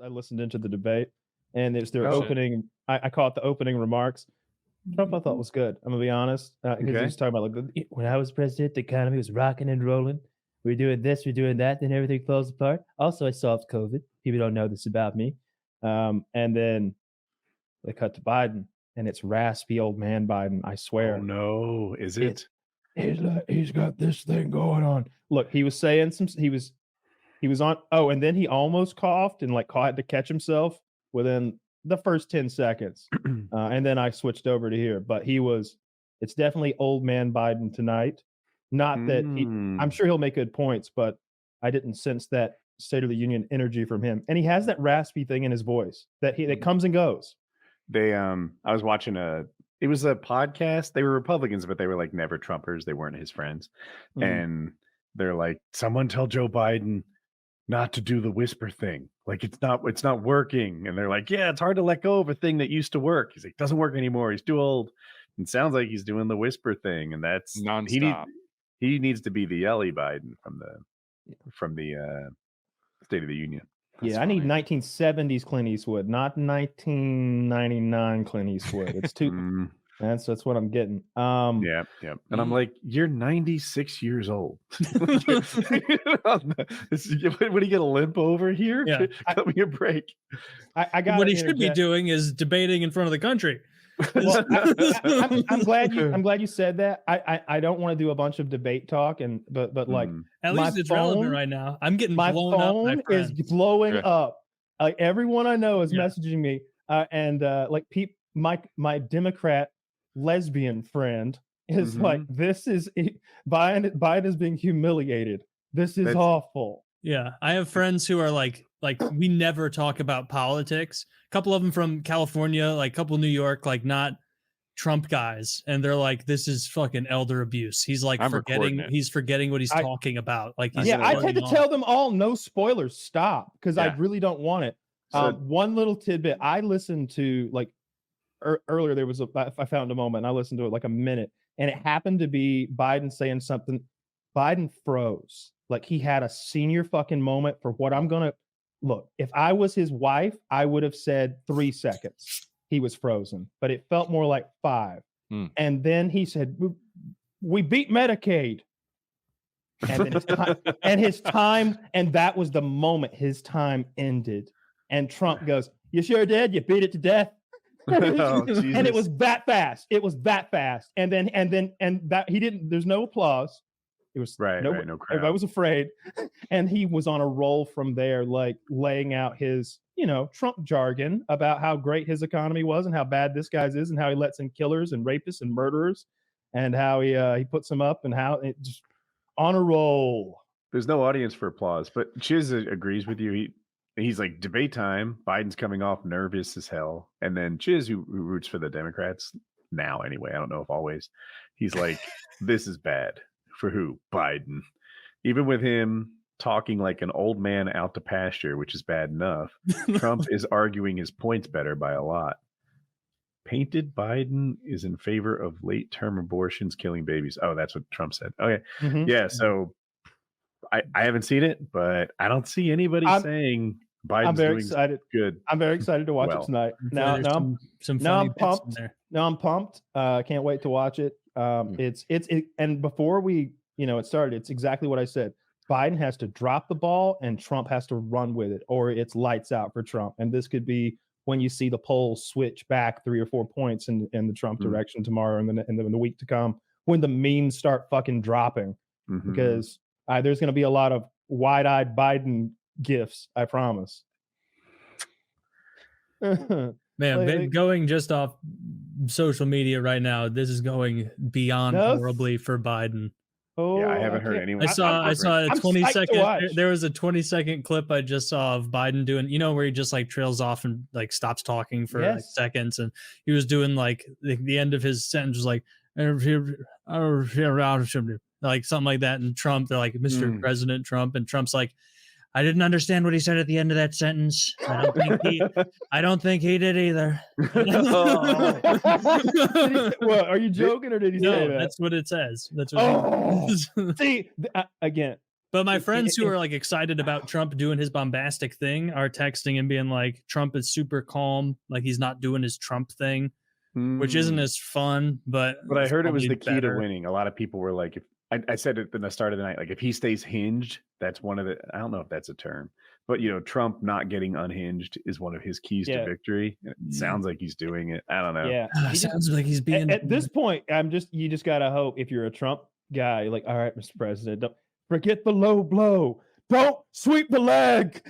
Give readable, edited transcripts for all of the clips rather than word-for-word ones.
I listened into the debate, and it's their opening. I call it the opening remarks. Trump, I thought was good. I'm gonna be honest, because he was talking about like when I was president, the economy was rocking and rolling. We're doing this, we're doing that, then everything falls apart. Also, I solved COVID. People don't know this about me. And then they cut to Biden, and it's raspy old man Biden. I swear. Oh no, is it? He's got this thing going on. Look, he was saying he was on. Oh, and then he almost coughed and like had to catch himself within the first 10 seconds. And then I switched over to here, but it's definitely old man Biden tonight. Not that I'm sure he'll make good points, but I didn't sense that State of the Union energy from him. And he has that raspy thing in his voice that comes and goes. I was watching it was a podcast. They were Republicans, but they were like never Trumpers. They weren't his friends. And they're like, someone tell Joe Biden not to do the whisper thing. Like it's not working. And they're like, yeah, it's hard to let go of a thing that used to work. He's like, doesn't work anymore. He's too old. It sounds like he's doing the whisper thing. And that's nonstop. He needs to be the Ellie Biden from the State of the Union. That's I need 1970s Clint Eastwood, not 1999 Clint Eastwood. It's too. That's what I'm getting. Yeah. And I'm like, you're 96 years old. What do you get a limp over here? Yeah. Cut me a break. I got what he should be doing is debating in front of the country. Well, I'm glad you said that. I don't want to do a bunch of debate talk, but like at least it's relevant right now. I'm getting blown up. My phone is blowing up. Like everyone I know is messaging me, and like my Democrat lesbian friend is like, this is Biden is being humiliated. That's awful. Yeah, I have friends who are like we never talk about politics. A couple of them from California, like a couple New York, like not Trump guys, and they're like, this is fucking elder abuse. He's like forgetting what he's talking about. Like, I tend to tell them all, no spoilers, stop, because I really don't want it. One little tidbit, I listened to like earlier. There was I found a moment, and I listened to it like a minute, and it happened to be Biden saying something. Biden froze. Like he had a senior fucking moment for what I'm gonna look. If I was his wife, I would have said 3 seconds. He was frozen, but it felt more like 5. And then he said, "We beat Medicaid." And then his time, and that was the moment his time ended. And Trump goes, "You sure did. You beat it to death." And it was that fast. And that he didn't. There's no applause. It was no crowd. Everybody was afraid, and he was on a roll from there, like laying out his, Trump jargon about how great his economy was and how bad this guy's is, and how he lets in killers and rapists and murderers, and how he puts them up, and how it just on a roll. There's no audience for applause, but Chiz agrees with you. He's like, debate time. Biden's coming off nervous as hell, and then Chiz, who roots for the Democrats now anyway, I don't know if always, he's like, this is bad. For who? Biden. Even with him talking like an old man out to pasture, which is bad enough, Trump is arguing his points better by a lot. Painted Biden is in favor of late-term abortions killing babies. Oh, that's what Trump said. Okay. Yeah, so I haven't seen it, but I don't see anybody saying Biden's doing excited. Good. I'm very excited to watch it tonight. Now I'm pumped. Now I'm pumped. Can't wait to watch it. And before we, it started, it's exactly what I said. Biden has to drop the ball and Trump has to run with it, or it's lights out for Trump. And this could be when you see the polls switch back 3 or 4 points in the Trump direction tomorrow and then in the week to come, when the memes start fucking dropping, because there's going to be a lot of wide-eyed Biden gifts. I promise. Man, going just off social media right now, this is going beyond horribly for Biden. Oh, yeah, I haven't heard anyone. I saw a 20-second. There was a 20-second clip I just saw of Biden doing, where he just like trails off and like stops talking for like seconds, and he was doing like the end of his sentence was like something like that. And Trump, they're like, Mr. President Trump, and Trump's like, I didn't understand what he said at the end of that sentence. I don't think he did either. What, are you joking, or did he say that? That's what it says. That's what See, again, But my friends who are like excited about Trump doing his bombastic thing are texting and being like, Trump is super calm, like he's not doing his Trump thing, which isn't as fun. But I heard it was the key better to winning. A lot of people were like, if I said it in the start of the night, like if he stays hinged, that's one of the, I don't know if that's a term, but Trump not getting unhinged is one of his keys to victory. It sounds like he's doing it. I don't know. Yeah, it sounds like he's being at this point. You just gotta hope if you're a Trump guy, like, all right, Mr. President, don't forget the low blow. Don't sweep the leg.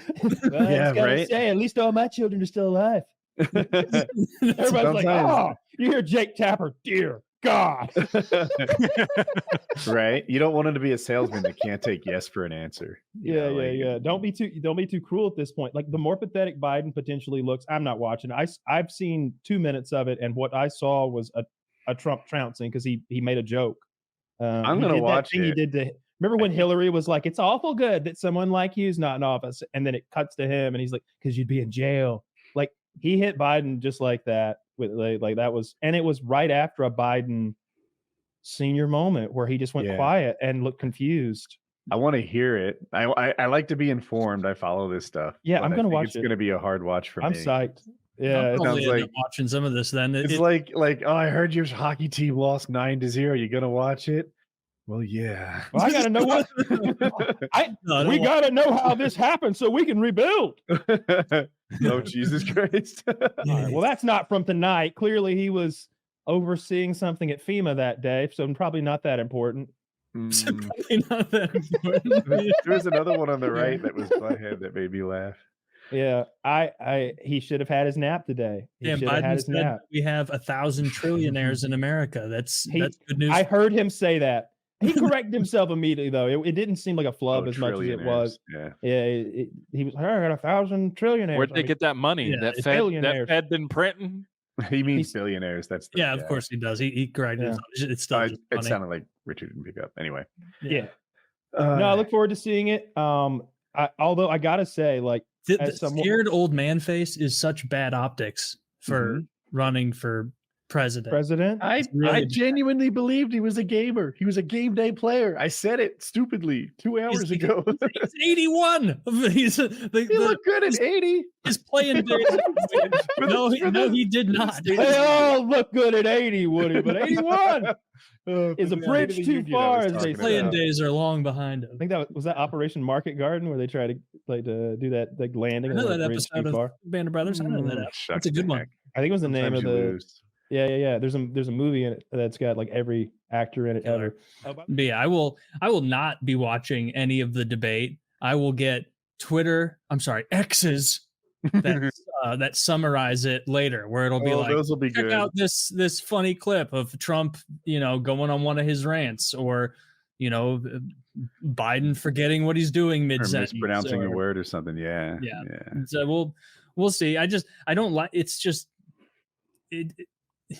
Yeah, right. Say, at least all my children are still alive. Everybody's like, oh, you hear Jake Tapper, dear God. Right. You don't want him to be a salesman that can't take yes for an answer. Yeah. Don't be too cruel at this point. Like the more pathetic Biden potentially looks, I'm not watching. I've seen 2 minutes of it, and what I saw was a Trump trouncing because he made a joke. I'm gonna watch it. He did remember when Hillary was like, it's awful good that someone like you is not in office, and then it cuts to him and he's like, because you'd be in jail. Like he hit Biden just like that. With like that was, and it was right after a Biden senior moment where he just went quiet and looked confused. I want to hear it. I like to be informed. I follow this stuff. Yeah, I'm gonna watch it. It's gonna be a hard watch for me. I'm psyched. Yeah, it sounds like watching some of this. Then it's like oh, I heard your hockey team lost 9-0. You gonna watch it? Well, yeah. Well, I gotta know what. We gotta know how this happened so we can rebuild. Oh, Jesus Christ. Right, well, that's not from tonight. Clearly, he was overseeing something at FEMA that day, so probably not that important. Probably not that important. There was another one on the right that was butthead that made me laugh. Yeah, he should have had his nap today. Biden said we have 1,000 trillionaires in America. That's good news. I heard him say that. He corrected himself immediately, though. It didn't seem like a flub as much as it was. He was, I got 1,000 trillionaires. Where'd they get that money? That Fed been printing? He means billionaires. That's of course he does. He corrected himself. It's still it sounded like Richard didn't pick up. Anyway. Yeah. No, I look forward to seeing it. Although I gotta say, like, the scared old man face is such bad optics for running for president. I genuinely believed he was a gamer. He was a game day player. I said it stupidly 2 hours ago. He's 81. He looked good at 80. His playing days. No, he did not. They all look good at 80, Woody, but 81 is a bridge too far. As they playing days are long behind him. I think that was Operation Market Garden where they try to do that like landing. I know that episode of Band of Brothers. I know that. That's a good one. I think it was the name of the. Yeah. There's a movie in it that's got like every actor in it ever. But yeah, I will not be watching any of the debate. I will get X's that summarize it later, where it'll be like, those will be check good. out this funny clip of Trump, going on one of his rants, or Biden forgetting what he's doing mid-sentence, mispronouncing a word or something. Yeah. So we'll see. I don't like. It's just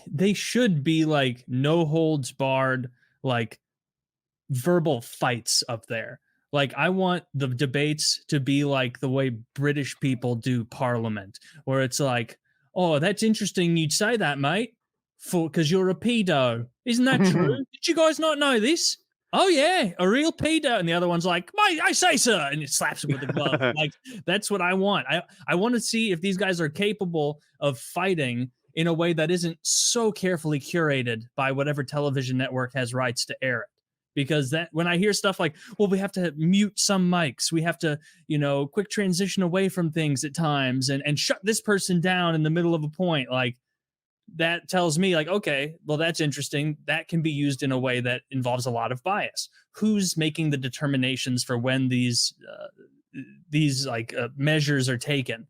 they should be like no holds barred, like verbal fights up there. Like I want the debates to be like the way British people do Parliament, where it's like, oh, that's interesting you'd say that, mate, because you're a pedo. Isn't that true? Did you guys not know this? Oh yeah, a real pedo. And the other one's like, mate, I say so, and it slaps him with the glove. Like that's what I want. I want to see if these guys are capable of fighting in a way that isn't so carefully curated by whatever television network has rights to air it. Because that when I hear stuff like, well, we have to mute some mics, we have to, quick transition away from things at times and shut this person down in the middle of a point, like that tells me like, okay, well, that's interesting. That can be used in a way that involves a lot of bias. Who's making the determinations for when these measures are taken?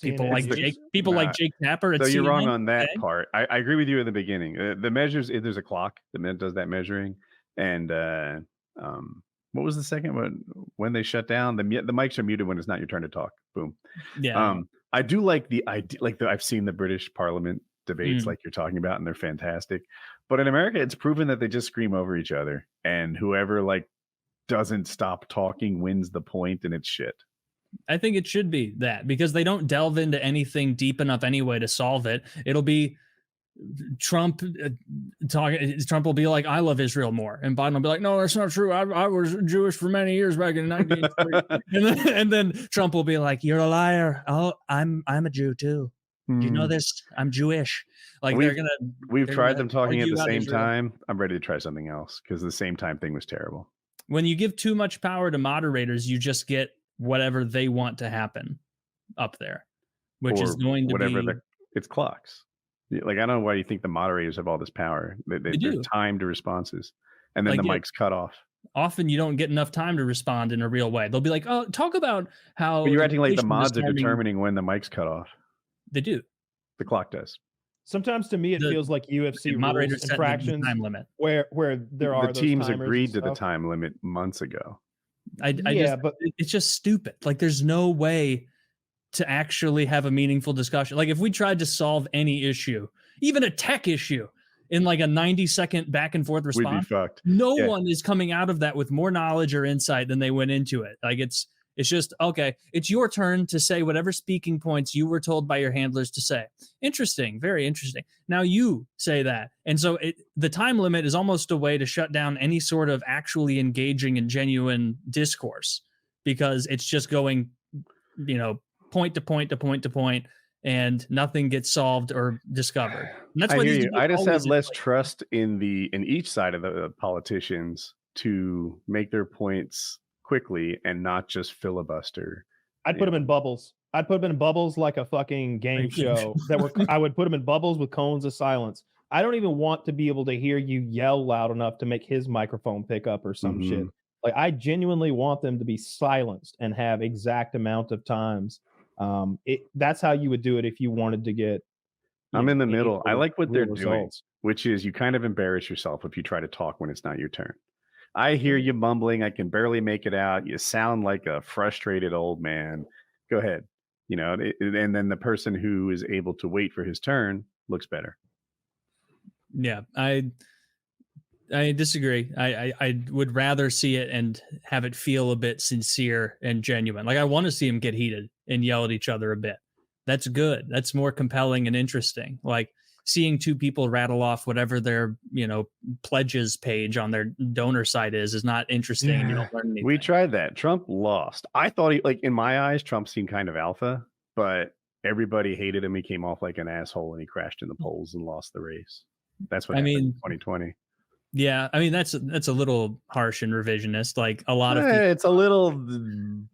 People like Jake Tapper. So you're wrong on that part. I agree with you in the beginning. The measures, there's a clock that does that measuring. And what was the second one? When they shut down, the mics are muted when it's not your turn to talk. Boom. Yeah. I do like the idea. I've seen the British Parliament debates like you're talking about, and they're fantastic. But in America, it's proven that they just scream over each other, and whoever doesn't stop talking wins the point, and it's shit. I think it should be that because they don't delve into anything deep enough anyway to solve it. It'll be Trump will be like, I love Israel more, and Biden will be like, no, that's not true. I was Jewish for many years back in 1940. and then Trump will be like, you're a liar. Oh, I'm a Jew too. Do you know this? I'm Jewish. Like we've tried them talking at the same time. I'm ready to try something else because the same time thing was terrible. When you give too much power to moderators, you just get whatever they want to happen up there, which is going to be it's clocks. Like, I don't know why you think the moderators have all this power. They're timed responses, and then the mic's cut off. Often you don't get enough time to respond in a real way. They'll be like, oh, talk about how... But you're acting like the mods are determining when the mic's cut off. They do. The clock does. Sometimes to me, it feels like UFC rules infractions time limit. where there are the teams agreed to the time limit months ago. But it's just stupid. Like, there's no way to actually have a meaningful discussion. Like, if we tried to solve any issue, even a tech issue, in like a 90-second back and forth response, we'd be fucked. No one is coming out of that with more knowledge or insight than they went into it. Like, it's just, okay, it's your turn to say whatever speaking points you were told by your handlers to say. Interesting, very interesting. Now you say that. And so the time limit is almost a way to shut down any sort of actually engaging and genuine discourse, because it's just going, point to point to point to point, and nothing gets solved or discovered. And that's why I just have less trust in each side of the politicians to make their points quickly and not just filibuster. I'd put them in bubbles. I'd put them in bubbles like a fucking game show. I would put them in bubbles with cones of silence. I don't even want to be able to hear you yell loud enough to make his microphone pick up or some shit. Like, I genuinely want them to be silenced and have exact amount of times. That's how you would do it if you wanted to get. I'm in the middle. I like what they're doing, which is you kind of embarrass yourself if you try to talk when it's not your turn. I hear you mumbling. I can barely make it out. You sound like a frustrated old man. Go ahead. And then the person who is able to wait for his turn looks better. Yeah, I disagree. I would rather see it and have it feel a bit sincere and genuine. Like, I want to see them get heated and yell at each other a bit. That's good. That's more compelling and interesting. Like, seeing two people rattle off whatever their, pledges page on their donor site is not interesting. You don't learn anything. We tried that. Trump lost. I thought in my eyes, Trump seemed kind of alpha, but everybody hated him. He came off like an asshole and he crashed in the polls and lost the race. That's what happened in 2020. Yeah, I mean, that's a little harsh and revisionist. Like, a lot of people, it's a little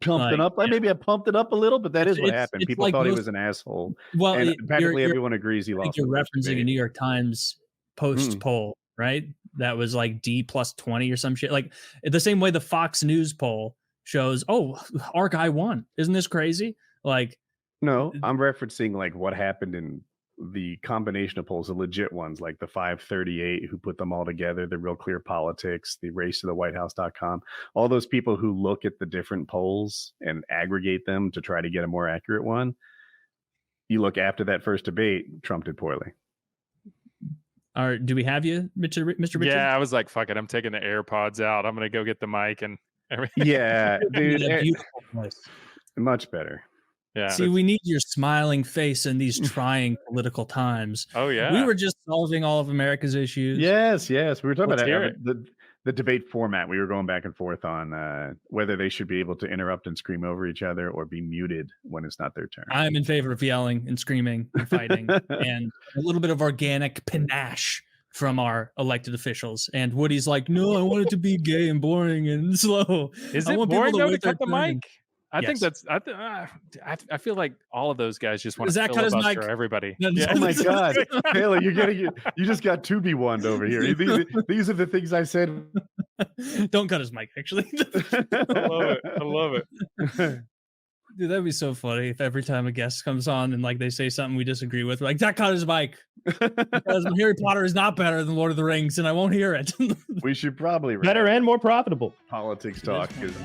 pumping up. Maybe I pumped it up a little, but that is what happened. People like thought he was an asshole. Well, and practically everyone agrees he lost. You're referencing a New York Times post poll, right? That was like D plus 20 or some shit. Like, the same way the Fox News poll shows, oh, our guy won. Isn't this crazy? Like, no, I'm referencing like what happened in the combination of polls, the legit ones, like the 538 who put them all together, the Real Clear Politics, the Race to the White House.com, all those people who look at the different polls and aggregate them to try to get a more accurate one. You look after that first debate, Trump did poorly. Do we have you, Mr. Richard? Yeah, I was like, fuck it. I'm taking the AirPods out. I'm going to go get the mic and everything. Yeah, dude. Much better. Yeah. See, we need your smiling face in these trying political times. Oh, yeah. We were just solving all of America's issues. Yes. We were talking about the debate format. We were going back and forth on whether they should be able to interrupt and scream over each other or be muted when it's not their turn. I'm in favor of yelling and screaming and fighting and a little bit of organic panache from our elected officials. And Woody's like, no, I want it to be gay and boring and slow. Is it boring though to cut the mic? I think that's. I feel like all of those guys just want to filibuster everybody. Yeah. Oh my God, Taylor, you just got 2v1'd over here. These are the things I said. Don't cut his mic. Actually, I love it. Dude, that'd be so funny if every time a guest comes on and like they say something we disagree with, we're like, that cut his mic because Harry Potter is not better than Lord of the Rings, and I won't hear it. We should probably better and more profitable politics talk because